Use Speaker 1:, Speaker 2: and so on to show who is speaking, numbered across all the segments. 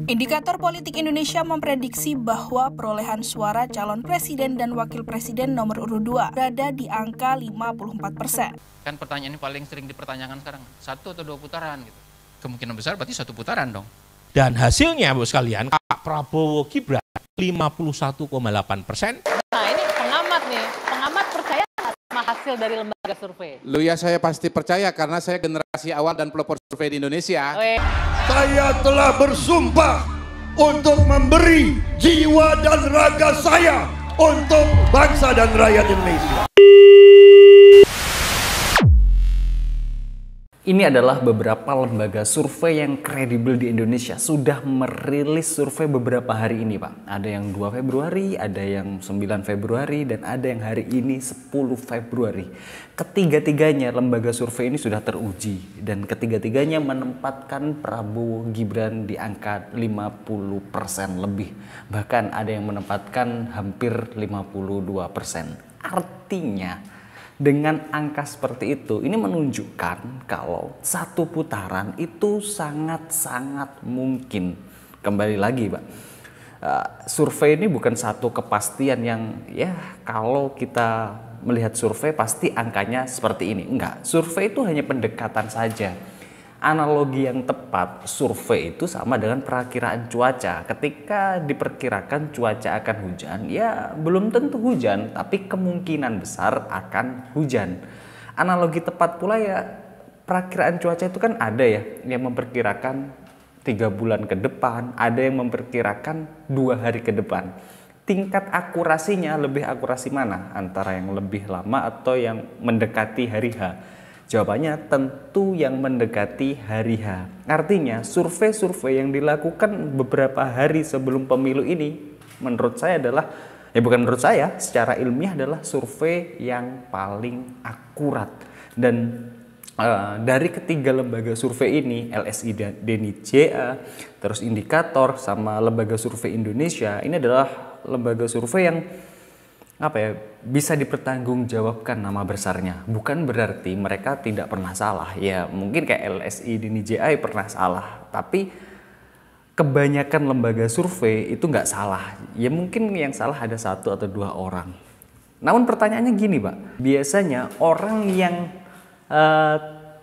Speaker 1: Indikator Politik Indonesia memprediksi bahwa perolehan suara calon presiden dan wakil presiden nomor urut 2 berada di angka 54%.
Speaker 2: Kan pertanyaan ini paling sering dipertanyakan sekarang, 1 atau 2 putaran gitu. Kemungkinan besar berarti 1 putaran dong.
Speaker 3: Dan hasilnya Bapak sekalian, Pak Prabowo Gibran 51,8%.
Speaker 4: Nah ini pengamat nih, pengamat percaya sama hasil dari lembaga survei?
Speaker 5: Lu ya saya pasti percaya karena saya generasi awal dan pelopor survei di Indonesia.
Speaker 6: Saya telah bersumpah untuk memberi jiwa dan raga saya untuk bangsa dan rakyat Indonesia.
Speaker 7: Ini adalah beberapa lembaga survei yang kredibel di Indonesia sudah merilis survei beberapa hari ini, Pak. Ada yang 2 Februari, ada yang 9 Februari, dan ada yang hari ini 10 Februari. Ketiga-tiganya lembaga survei ini sudah teruji dan ketiga-tiganya menempatkan Prabowo Gibran di angka 50% lebih. Bahkan ada yang menempatkan hampir 52%. Artinya dengan angka seperti itu, ini menunjukkan kalau 1 putaran itu sangat-sangat mungkin. Kembali lagi, Pak, survei ini bukan satu kepastian yang ya kalau kita melihat survei pasti angkanya seperti ini. Enggak, survei itu hanya pendekatan saja. Analogi yang tepat, survei itu sama dengan perakiraan cuaca. Ketika diperkirakan cuaca akan hujan, ya belum tentu hujan, tapi kemungkinan besar akan hujan. Analogi tepat pula ya, perakiraan cuaca itu kan ada ya, yang memperkirakan 3 bulan ke depan, ada yang memperkirakan 2 hari ke depan. Tingkat akurasinya lebih akurasi mana? Antara yang lebih lama atau yang mendekati hari H? Jawabannya tentu yang mendekati hari H. Artinya survei-survei yang dilakukan beberapa hari sebelum pemilu ini menurut saya adalah, ya bukan menurut saya, secara ilmiah adalah survei yang paling akurat. Dan dari ketiga lembaga survei ini, LSI DNIJA, terus Indikator sama Lembaga Survei Indonesia, ini adalah lembaga survei yang bisa dipertanggungjawabkan nama besarnya. Bukan berarti mereka tidak pernah salah. Ya mungkin kayak LSI DNIJA pernah salah, tapi kebanyakan lembaga survei itu nggak salah. Ya mungkin yang salah ada 1 atau 2 orang. Namun pertanyaannya gini, Pak, biasanya orang yang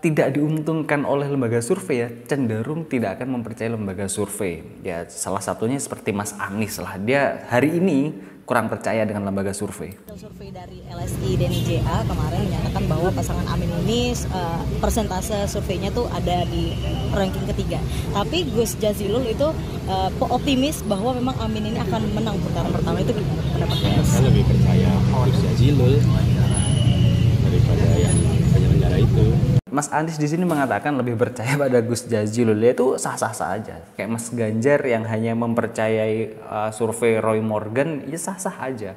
Speaker 7: tidak diuntungkan oleh lembaga survei ya cenderung tidak akan mempercayai lembaga survei. Ya salah satunya seperti Mas Anies lah, dia hari ini kurang percaya dengan lembaga survei.
Speaker 8: Survei dari LSI DNIJA kemarin menyatakan bahwa pasangan Amin ini persentase surveinya tuh ada di ranking ketiga. Tapi Gus Jazilul itu optimis bahwa memang Amin ini akan menang putaran pertama. Itu gimana pendapatnya?
Speaker 9: Saya lebih percaya Gus Jazilul daripada yang penyelenggara itu.
Speaker 7: Mas Anies di sini mengatakan lebih percaya pada Gus Jazilul, itu sah-sah saja. Kayak Mas Ganjar yang hanya mempercayai survei Roy Morgan, ya sah-sah aja.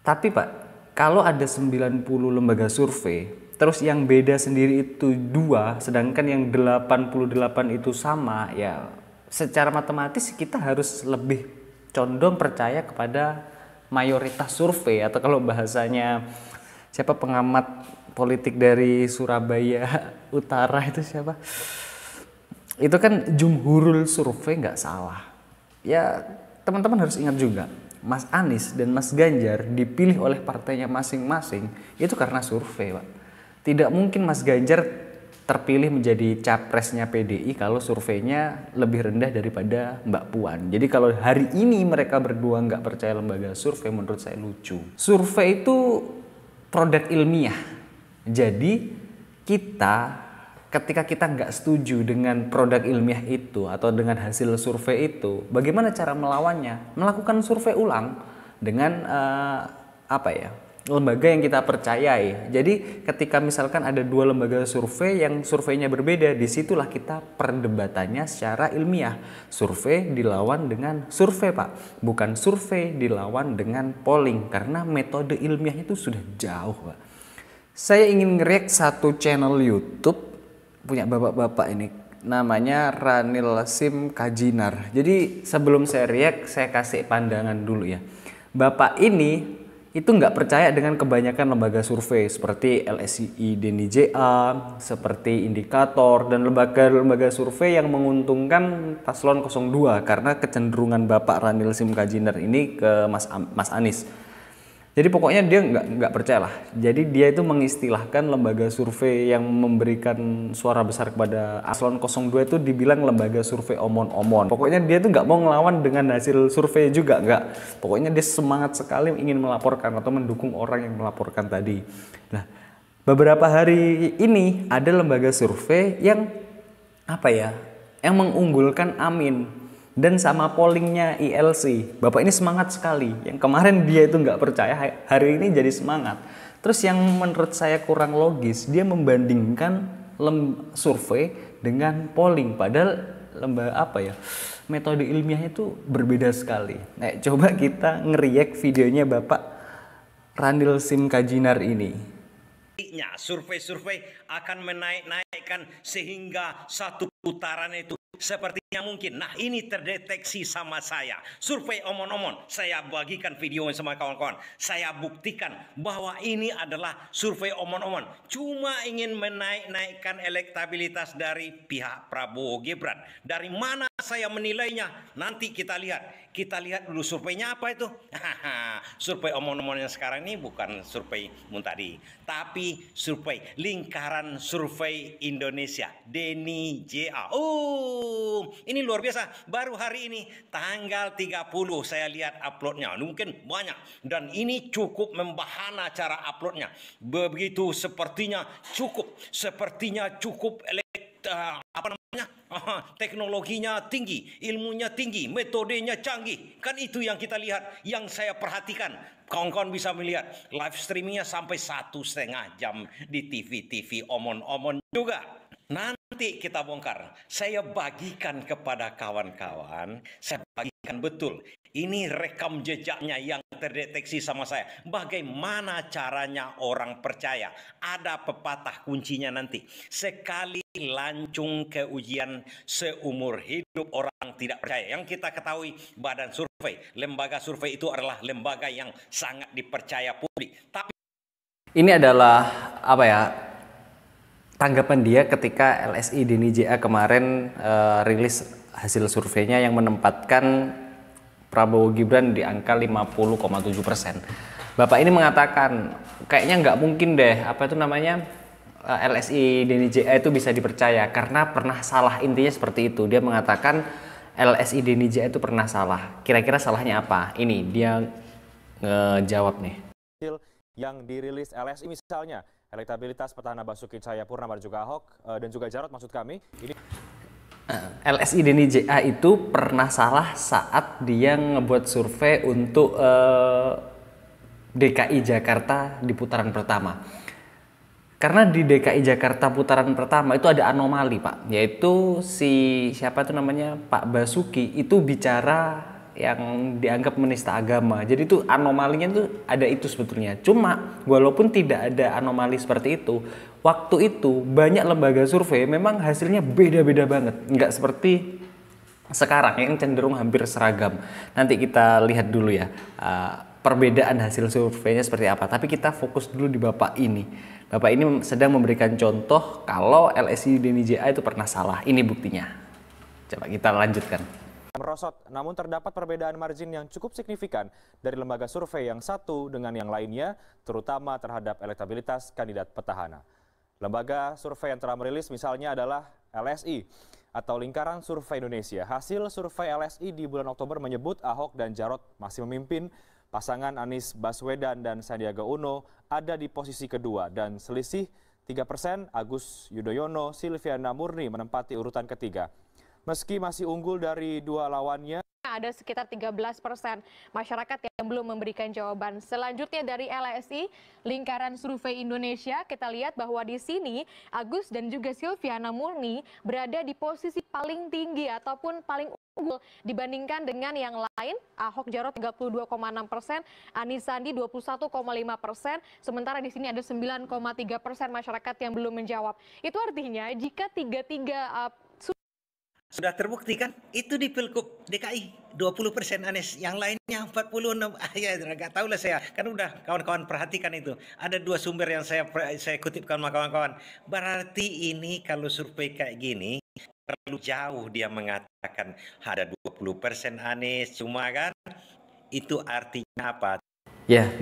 Speaker 7: Tapi Pak, kalau ada 90 lembaga survei, terus yang beda sendiri itu 2, sedangkan yang 88 itu sama, ya secara matematis kita harus lebih condong percaya kepada mayoritas survei, atau kalau bahasanya siapa pengamat politik dari Surabaya Utara itu siapa? Itu kan jumhurul survei, nggak salah. Ya teman-teman harus ingat juga, Mas Anies dan Mas Ganjar dipilih oleh partainya masing-masing itu karena survei, Pak. Tidak mungkin Mas Ganjar terpilih menjadi capresnya PDI kalau surveinya lebih rendah daripada Mbak Puan. Jadi kalau hari ini mereka berdua nggak percaya lembaga survei, menurut saya lucu. Survei itu produk ilmiah. Jadi ketika kita nggak setuju dengan produk ilmiah itu atau dengan hasil survei itu, bagaimana cara melawannya? Melakukan survei ulang dengan lembaga yang kita percayai. Jadi ketika misalkan ada 2 lembaga survei yang surveinya berbeda, disitulah kita perdebatannya secara ilmiah. Survei dilawan dengan survei, Pak, bukan survei dilawan dengan polling, karena metode ilmiahnya itu sudah jauh, Pak. Saya ingin nge-react satu channel YouTube punya bapak-bapak ini, namanya Ranil Sim Kajinar. Jadi sebelum saya react, saya kasih pandangan dulu ya. Bapak ini itu nggak percaya dengan kebanyakan lembaga survei seperti LSI Deni JA, seperti Indikator, dan lembaga-lembaga survei yang menguntungkan paslon 02 karena kecenderungan Bapak Ranil Simkajiner ini ke Mas Anies. Jadi pokoknya dia nggak percaya lah. Jadi dia itu mengistilahkan lembaga survei yang memberikan suara besar kepada paslon 02 itu dibilang lembaga survei omon-omon. Pokoknya dia itu nggak mau ngelawan dengan hasil survei juga, nggak. Pokoknya dia semangat sekali ingin melaporkan atau mendukung orang yang melaporkan tadi. Nah, beberapa hari ini ada lembaga survei yang yang mengunggulkan Amin. Dan sama pollingnya ILC, Bapak ini semangat sekali. Yang kemarin dia itu nggak percaya, hari ini jadi semangat. Terus yang menurut saya kurang logis, dia membandingkan survei dengan polling. Padahal metode ilmiahnya itu berbeda sekali. Nah, coba kita ngeriak videonya Bapak Ranil Simkajiner ini.
Speaker 10: Survei-survei akan menaikkan sehingga satu putaran itu sepertinya mungkin. Nah, ini terdeteksi sama saya. Survei omon-omon. Saya bagikan videonya sama kawan-kawan. Saya buktikan bahwa ini adalah survei omon-omon. Cuma ingin menaikkan elektabilitas dari pihak Prabowo Gibran. Dari mana saya menilainya? Nanti kita lihat. Kita lihat dulu surveinya apa itu. Survei omon-omon yang sekarang ini bukan survei Muntadi, tapi survei Lingkaran Survei Indonesia, Deni JA. Ini luar biasa. Baru hari ini tanggal 30 saya lihat uploadnya. Mungkin banyak. Dan ini cukup membahana cara uploadnya. Begitu sepertinya cukup. Teknologinya tinggi, ilmunya tinggi, metodenya canggih. Kan itu yang kita lihat, yang saya perhatikan. Kawan-kawan bisa melihat live streamingnya sampai 1,5 jam di TV-TV omon-omon juga. Nanti kita bongkar. Saya bagikan kepada kawan-kawan. Saya bagikan betul. Ini rekam jejaknya yang terdeteksi sama saya. Bagaimana caranya orang percaya? Ada pepatah kuncinya nanti. Sekali lancung ke ujian, seumur hidup orang tidak percaya. Yang kita ketahui badan survei, lembaga survei itu adalah lembaga yang sangat dipercaya publik. Tapi
Speaker 7: ini adalah tanggapan dia ketika LSI Deni JA kemarin rilis hasil surveinya yang menempatkan Prabowo Gibran di angka 50,7%. Bapak ini mengatakan kayaknya nggak mungkin deh LSI Deni JA itu bisa dipercaya karena pernah salah, intinya seperti itu. Dia mengatakan LSI Deni JA itu pernah salah. Kira-kira salahnya apa? Ini dia ngejawab nih.
Speaker 11: Yang dirilis LSI misalnya elektabilitas petahana Basuki Cahayapurnama dan juga Ahok dan juga Jarot maksud kami ini.
Speaker 7: LSI Deni JA itu pernah salah saat dia ngebuat survei untuk DKI Jakarta di putaran pertama. Karena di DKI Jakarta putaran pertama itu ada anomali, Pak. Yaitu Pak Basuki itu bicara yang dianggap menista agama. Jadi itu anomalinya itu ada itu sebetulnya. Cuma walaupun tidak ada anomali seperti itu, waktu itu banyak lembaga survei memang hasilnya beda-beda banget. Nggak seperti sekarang yang cenderung hampir seragam. Nanti kita lihat dulu ya perbedaan hasil surveinya seperti apa. Tapi kita fokus dulu di Bapak ini. Bapak ini sedang memberikan contoh kalau LSI Deni JA itu pernah salah. Ini buktinya. Coba kita lanjutkan.
Speaker 11: Merosot, namun terdapat perbedaan margin yang cukup signifikan dari lembaga survei yang satu dengan yang lainnya, terutama terhadap elektabilitas kandidat petahana. Lembaga survei yang telah merilis misalnya adalah LSI atau Lingkaran Survei Indonesia. Hasil survei LSI di bulan Oktober menyebut Ahok dan Jarot masih memimpin. Pasangan Anies Baswedan dan Sandiaga Uno ada di posisi kedua dan selisih 3%. Agus Yudhoyono, Silviana Murni menempati urutan ketiga. Meski masih unggul dari dua lawannya,
Speaker 4: ada sekitar 13% masyarakat yang belum memberikan jawaban. Selanjutnya dari LSI, Lingkaran Survei Indonesia, kita lihat bahwa di sini Agus dan juga Silviana Murni berada di posisi paling tinggi ataupun paling unggul dibandingkan dengan yang lain. Ahok Jarot 32,6%, Anies Sandi 21,5%, sementara di sini ada 9,3% masyarakat yang belum menjawab. Itu artinya jika tiga-tiga
Speaker 10: sudah terbukti kan itu di Pilgub DKI 20% Anies, yang lainnya 46. Ya nggak tahu lah saya, kan udah kawan-kawan perhatikan itu. Ada 2 sumber yang saya kutipkan sama kawan-kawan. Berarti ini kalau survei kayak gini terlalu jauh dia mengatakan ada 20% Anies, cuma kan itu artinya apa?
Speaker 7: Ya,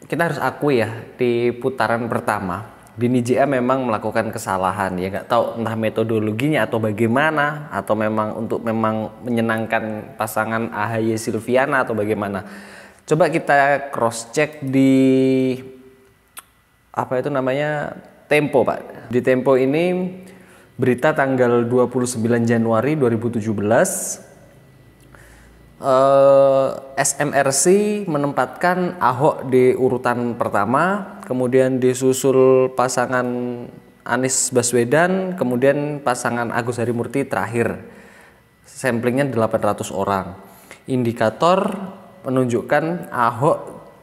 Speaker 7: kita harus akui ya, di putaran pertama Deni JA memang melakukan kesalahan, ya nggak tahu entah metodologinya atau bagaimana, atau memang menyenangkan pasangan AHY Silviana atau bagaimana. Coba kita cross check di Tempo, Pak. Di Tempo ini berita tanggal 29 Januari 2017, SMRC menempatkan Ahok di urutan pertama, kemudian disusul pasangan Anies Baswedan, kemudian pasangan Agus Harimurti terakhir. Samplingnya 800 orang. Indikator menunjukkan Ahok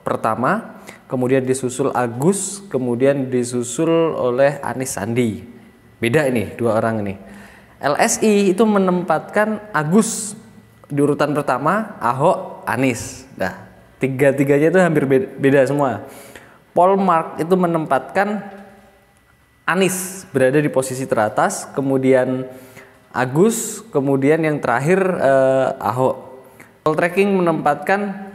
Speaker 7: pertama, kemudian disusul Agus, kemudian disusul oleh Anies Sandi. Beda ini 2 orang ini. LSI itu menempatkan Agus di urutan pertama, Ahok, Anies. Nah, 3-tiganya itu hampir beda semua. Polmark itu menempatkan Anies berada di posisi teratas, kemudian Agus, kemudian yang terakhir Ahok. Poltreking menempatkan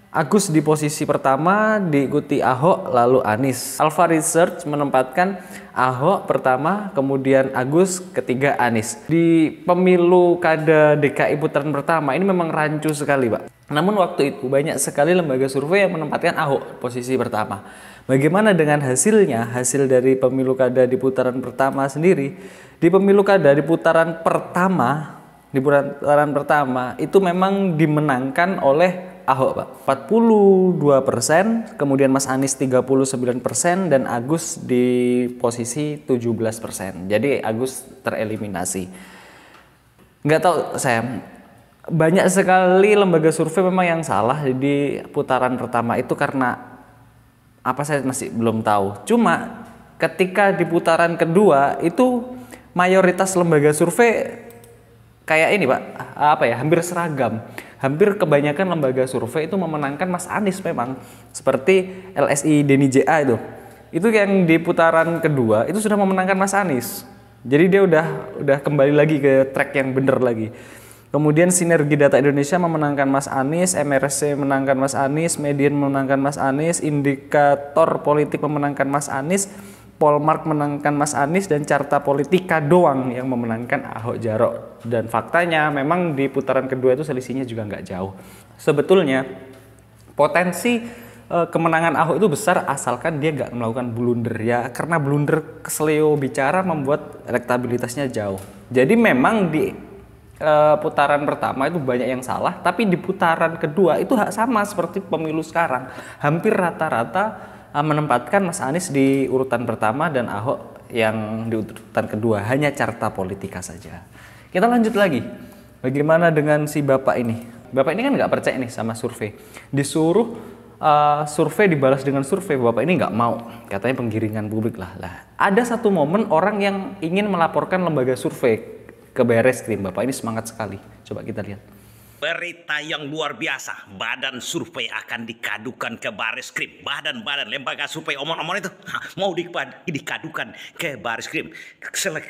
Speaker 7: Agus di posisi pertama, diikuti Ahok, lalu Anies. Alpha Research menempatkan Ahok pertama, kemudian Agus, ketiga Anies. Di pemilu kada DKI putaran pertama ini memang rancu sekali, Pak. Namun waktu itu banyak sekali lembaga survei yang menempatkan Ahok posisi pertama. Bagaimana dengan hasilnya? Hasil dari pemilu kada di putaran pertama sendiri, di pemilu kada di putaran pertama, itu memang dimenangkan oleh Ahok, Pak. 42%, kemudian Mas Anies 39% dan Agus di posisi 17%. Jadi Agus tereliminasi. Nggak tahu saya, banyak sekali lembaga survei memang yang salah di putaran pertama itu karena apa saya masih belum tahu. Cuma ketika di putaran kedua itu mayoritas lembaga survei kayak ini, Pak, hampir seragam. Hampir kebanyakan lembaga survei itu memenangkan Mas Anies memang. Seperti LSI Deni JA itu. Itu yang di putaran kedua itu sudah memenangkan Mas Anies. Jadi dia udah kembali lagi ke track yang benar lagi. Kemudian Sinergi Data Indonesia memenangkan Mas Anies, MRC memenangkan Mas Anies, Median memenangkan Mas Anies, Indikator Politik memenangkan Mas Anies, Polmark menangkan Mas Anies, dan Carta Politika doang yang memenangkan Ahok Jarot. Dan faktanya memang di putaran kedua itu selisihnya juga nggak jauh. Sebetulnya potensi kemenangan Ahok itu besar asalkan dia nggak melakukan blunder, ya karena blunder kesleo bicara membuat elektabilitasnya jauh. Jadi memang di putaran pertama itu banyak yang salah, tapi di putaran kedua itu sama seperti pemilu sekarang, hampir rata-rata menempatkan Mas Anies di urutan pertama dan Ahok yang di urutan kedua, hanya Carta Politika saja. Kita lanjut lagi, bagaimana dengan si bapak ini? Bapak ini kan nggak percaya nih sama survei, disuruh survei dibalas dengan survei, bapak ini nggak mau, katanya penggiringan publik lah. Ada satu momen orang yang ingin melaporkan lembaga survei ke Barreskrim, bapak ini semangat sekali, coba kita lihat.
Speaker 10: Berita yang luar biasa, badan survei akan dikadukan ke Barreskrim. Badan-badan lembaga survei omong-omong itu mau dikadukan ke Barreskrim.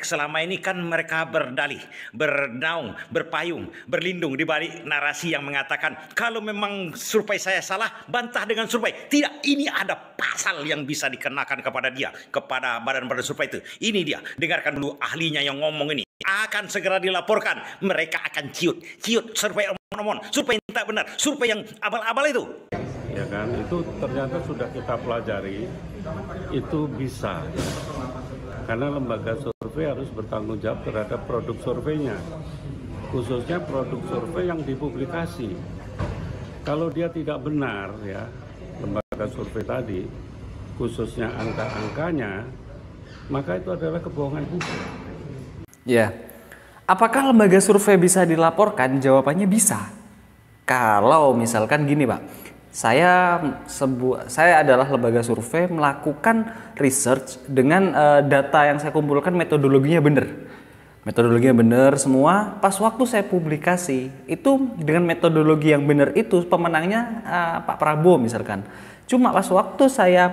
Speaker 10: Selama ini kan mereka berdalih, bernaung, berpayung, berlindung di balik narasi yang mengatakan kalau memang survei saya salah, bantah dengan survei. Tidak, ini ada pasal yang bisa dikenakan kepada dia, kepada badan-badan survei itu. Ini dia, dengarkan dulu ahlinya yang ngomong ini. Akan segera dilaporkan, mereka akan ciut survei omong-omong, survei yang tak benar, survei yang abal-abal itu.
Speaker 12: Ya kan, itu ternyata sudah kita pelajari, itu bisa. Karena lembaga survei harus bertanggung jawab terhadap produk surveinya, khususnya produk survei yang dipublikasi. Kalau dia tidak benar, ya lembaga survei tadi, khususnya angka-angkanya, maka itu adalah kebohongan publik.
Speaker 7: Ya, apakah lembaga survei bisa dilaporkan? Jawabannya bisa. Kalau misalkan gini, Pak, saya adalah lembaga survei melakukan research dengan data yang saya kumpulkan metodologinya benar. Metodologinya benar semua. Pas waktu saya publikasi, itu dengan metodologi yang benar itu pemenangnya Pak Prabowo misalkan. Cuma pas waktu saya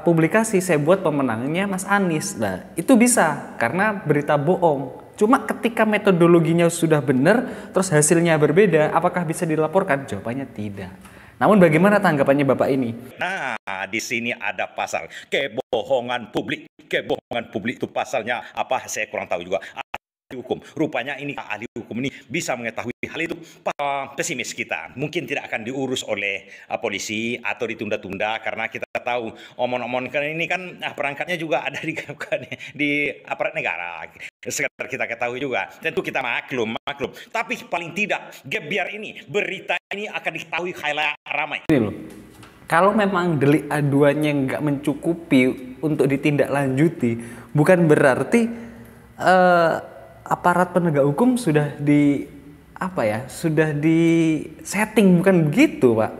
Speaker 7: publikasi, saya buat pemenangnya Mas Anies. Nah, itu bisa karena berita bohong. Cuma ketika metodologinya sudah benar, terus hasilnya berbeda, apakah bisa dilaporkan? Jawabannya tidak. Namun bagaimana tanggapannya Bapak ini?
Speaker 10: Nah, di sini ada pasal kebohongan publik. Kebohongan publik itu pasalnya apa? Saya kurang tahu juga. Ahli hukum. Rupanya ini ahli hukum ini bisa mengetahui hal itu. Pesimis kita. Mungkin tidak akan diurus oleh polisi atau ditunda-tunda karena kita tahu omong-omong ini kan perangkatnya juga ada di aparat negara. Sekedar kita ketahui juga. Tentu kita maklum. Tapi paling tidak gebiar ini, berita ini akan diketahui khalayak ramai.
Speaker 7: Ini loh. Kalau memang delik aduannya nggak mencukupi untuk ditindaklanjuti, bukan berarti aparat penegak hukum sudah sudah di setting, bukan begitu, Pak.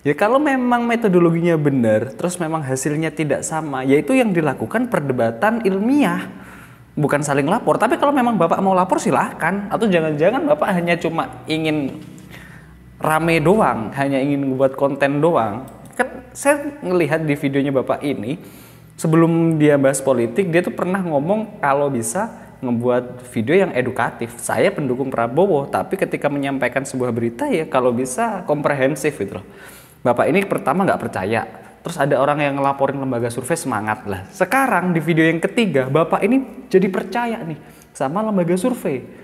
Speaker 7: Ya kalau memang metodologinya benar, terus memang hasilnya tidak sama, yaitu yang dilakukan perdebatan ilmiah, bukan saling lapor. Tapi kalau memang Bapak mau lapor silahkan, atau jangan-jangan Bapak hanya cuma ingin rame doang, hanya ingin membuat konten doang. Kan saya ngelihat di videonya Bapak ini, sebelum dia bahas politik, dia tuh pernah ngomong kalau bisa ngebuat video yang edukatif. Saya pendukung Prabowo, tapi ketika menyampaikan sebuah berita ya kalau bisa komprehensif gitu loh. Bapak ini pertama nggak percaya, terus ada orang yang ngelaporin lembaga survei, semangat lah. Sekarang di video yang ketiga, Bapak ini jadi percaya nih sama lembaga survei.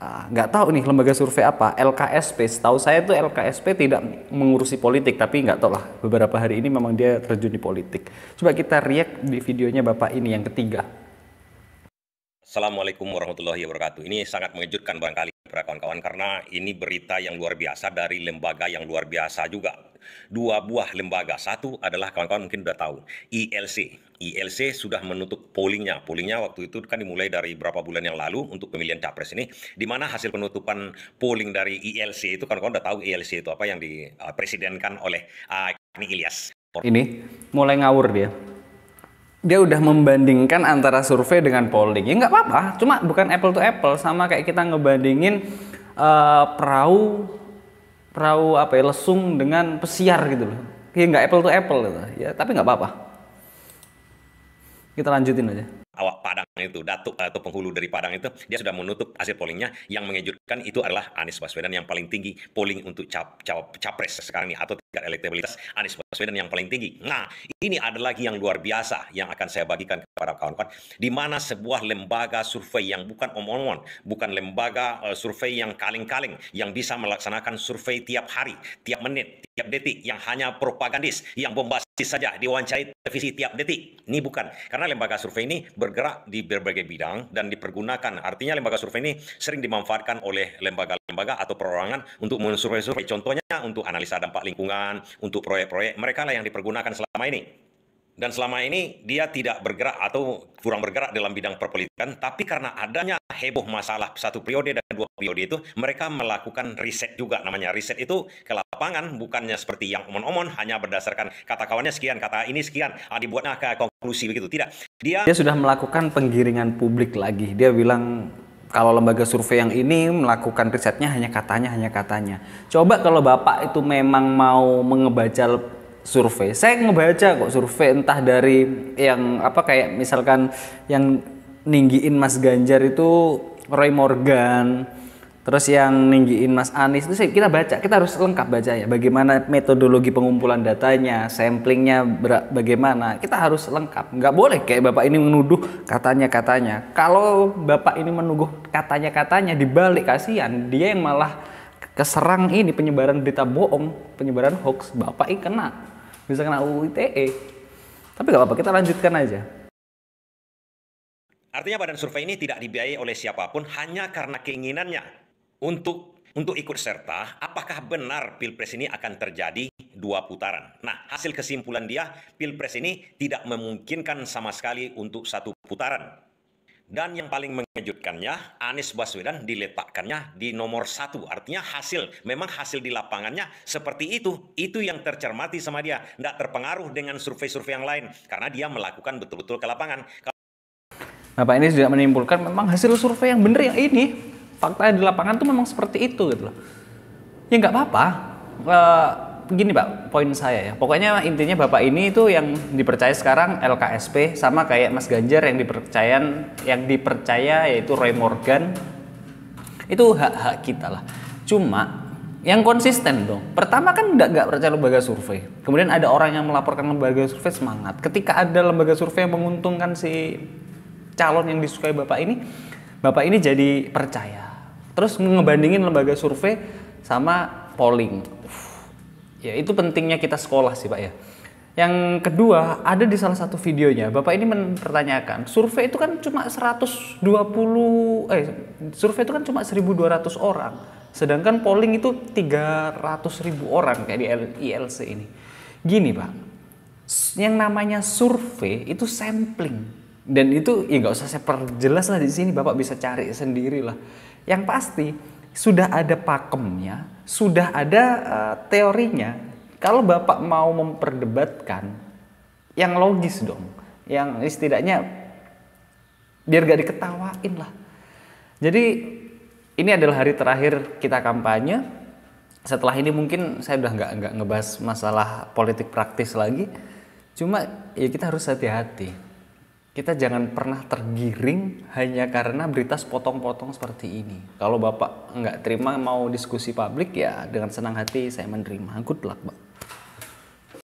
Speaker 7: Nggak tahu nih lembaga survei apa, LKSP. Setahu saya tuh LKSP tidak mengurusi politik, tapi nggak tahu lah, beberapa hari ini memang dia terjun di politik. Coba kita react di videonya Bapak ini yang ketiga.
Speaker 10: Assalamualaikum warahmatullahi wabarakatuh. Ini sangat mengejutkan barangkali para kawan-kawan karena ini berita yang luar biasa dari lembaga yang luar biasa juga. Dua buah lembaga. Satu adalah kawan-kawan mungkin sudah tahu, ILC. ILC sudah menutup pollingnya. Pollingnya waktu itu kan dimulai dari beberapa bulan yang lalu untuk pemilihan capres ini. Di mana hasil penutupan polling dari ILC itu, kawan-kawan sudah tahu ILC itu apa, yang dipresidenkan oleh Ilyas.
Speaker 7: Ini mulai ngawur dia. Dia udah membandingkan antara survei dengan polling. Ya nggak apa-apa, cuma bukan apple to apple, sama kayak kita ngebandingin perahu lesung dengan pesiar gitu loh. Ya nggak apple to apple gitu. Ya tapi nggak apa-apa. Kita lanjutin aja.
Speaker 10: Awak Padang itu, Datuk atau penghulu dari Padang itu, dia sudah menutup hasil pollingnya. Yang mengejutkan itu adalah Anies Baswedan yang paling tinggi polling untuk capres sekarang ini, atau tingkat elektabilitas Anies Baswedan yang paling tinggi. Nah, ini ada lagi yang luar biasa yang akan saya bagikan kepada kawan-kawan, di mana sebuah lembaga survei yang bukan omong-omongan, bukan lembaga survei yang kaleng-kaleng, yang bisa melaksanakan survei tiap hari, tiap menit, tiap detik, yang hanya propagandis, yang bombastis saja, diwawancarai televisi tiap detik. Ini bukan, karena lembaga survei ini bergerak di berbagai bidang dan dipergunakan. Artinya lembaga survei ini sering dimanfaatkan oleh lembaga-lembaga atau perorangan untuk mensurvei-survei. Contohnya untuk analisa dampak lingkungan, untuk proyek-proyek, mereka lah yang dipergunakan selama ini. Dan selama ini dia tidak bergerak atau kurang bergerak dalam bidang perpolitikan, tapi karena adanya heboh masalah satu periode dan dua periode itu, mereka melakukan riset juga. Namanya riset itu ke lapangan, bukannya seperti yang omon-omon, hanya berdasarkan kata kawannya sekian, kata ini sekian, dibuatnya ke konklusi begitu. Tidak. Dia
Speaker 7: sudah melakukan penggiringan publik lagi. Dia bilang kalau lembaga survei yang ini melakukan risetnya hanya katanya. Coba kalau Bapak itu memang mau mengebaca survei, saya ngebaca kok survei, entah dari yang kayak misalkan yang ninggiin Mas Ganjar itu Roy Morgan, terus yang ninggiin Mas Anies itu kita baca, kita harus lengkap bacanya, bagaimana metodologi pengumpulan datanya, samplingnya bagaimana, kita harus lengkap. Nggak boleh kayak Bapak ini menuduh katanya. Kalau Bapak ini menuduh katanya dibalik, kasihan dia yang malah keserang ini penyebaran berita bohong, penyebaran hoax. Bapak ini bisa kena UU ITE. Tapi nggak apa-apa, kita lanjutkan aja.
Speaker 10: Artinya badan survei ini tidak dibiayai oleh siapapun, hanya karena keinginannya untuk ikut serta. Apakah benar Pilpres ini akan terjadi 2 putaran? Nah, hasil kesimpulan dia, Pilpres ini tidak memungkinkan sama sekali untuk 1 putaran. Dan yang paling mengejutkannya, Anies Baswedan diletakkannya di nomor 1. Artinya memang hasil di lapangannya seperti itu. Itu yang tercermati sama dia. Tidak terpengaruh dengan survei-survei yang lain. Karena dia melakukan betul-betul ke lapangan.
Speaker 7: Bapak ini sudah menyimpulkan memang hasil survei yang benar yang ini. Fakta di lapangan tuh memang seperti itu gitu loh. Ya nggak apa-apa. Begini Pak, poin saya ya. Pokoknya intinya Bapak ini itu yang dipercaya sekarang LKSP sama kayak Mas Ganjar yang dipercaya yaitu Roy Morgan. Itu hak-hak kita lah. Cuma yang konsisten dong. Pertama kan nggak percaya lembaga survei. Kemudian ada orang yang melaporkan lembaga survei semangat. Ketika ada lembaga survei yang menguntungkan si calon yang disukai Bapak ini jadi percaya. Terus ngebandingin lembaga survei sama polling. Ya itu pentingnya kita sekolah sih Pak ya. Yang kedua, ada di salah satu videonya Bapak ini mempertanyakan, survei itu kan cuma 1.200 orang. Sedangkan polling itu 300.000 orang kayak di ILC ini. Gini Pak, yang namanya survei itu sampling. Dan itu ya nggak usah saya perjelas lah di sini, Bapak bisa cari sendiri lah. Yang pasti sudah ada pakemnya, sudah ada teorinya. Kalau Bapak mau memperdebatkan, yang logis dong, yang setidaknya biar gak diketawain lah. Jadi ini adalah hari terakhir kita kampanye. Setelah ini mungkin saya udah nggak ngebahas masalah politik praktis lagi. Cuma ya kita harus hati-hati. Kita jangan pernah tergiring hanya karena berita sepotong-potong seperti ini. Kalau Bapak nggak terima mau diskusi publik ya dengan senang hati saya menerima. Good luck, Pak.